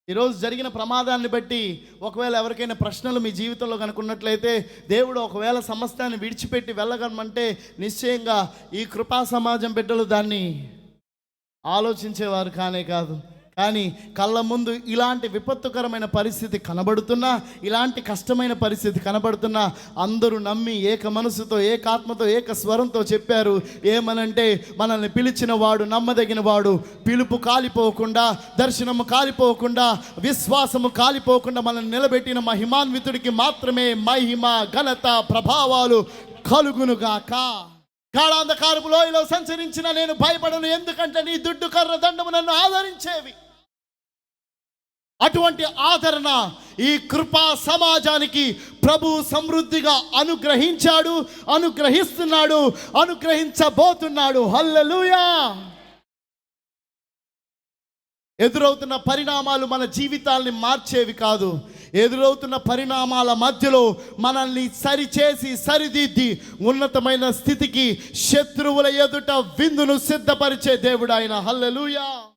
ఈరోజు జరిగిన ప్రమాదాన్ని బట్టి ఒకవేళ ఎవరికైనా ప్రశ్నలు మీ జీవితంలో కనుకున్నట్లయితే, దేవుడు ఒకవేళ సమస్తాన్ని విడిచిపెట్టి వెళ్ళగలమంటే నిశ్చయంగా ఈ కృపా సమాజం బిడ్డలు దాన్ని ఆలోచించేవారు కానే కాదు. కానీ కళ్ళ ముందు ఇలాంటి విపత్తుకరమైన పరిస్థితి కనబడుతున్నా, ఇలాంటి కష్టమైన పరిస్థితి కనబడుతున్నా, అందరూ నమ్మి ఏక మనసుతో, ఏకాత్మతో, ఏక స్వరంతో చెప్పారు. ఏమనంటే, మనల్ని పిలిచిన వాడు నమ్మదగిన వాడు, పిలుపు కాలిపోకుండా, దర్శనము కాలిపోకుండా, విశ్వాసము కాలిపోకుండా మనల్ని నిలబెట్టిన మహిమాన్వితుడికి మాత్రమే మహిమ, ఘనత, ప్రభావాలు కలుగునుగాక. గాఢాంధకారపు లోయలో సంచరించిన నేను భయపడను, ఎందుకంటే నీ దుడ్డు కర్ర దండము నన్ను ఆదరించేవి. అటువంటి ఆదరణ ఈ కృపా సమాజానికి ప్రభు సమృద్ధిగా అనుగ్రహించాడు, అనుగ్రహిస్తున్నాడు, అనుగ్రహించబోతున్నాడు. హల్లెలూయా. ఎదురవుతున్న పరిణామాలు మన జీవితాల్ని మార్చేవి కాదు. ఎదురవుతున్న పరిణామాల మధ్యలో మనల్ని సరిచేసి సరిదిద్ది ఉన్నతమైన స్థితికి, శత్రువుల ఎదుట విందును సిద్ధపరిచే దేవుడు ఆయన. హల్లెలూయా.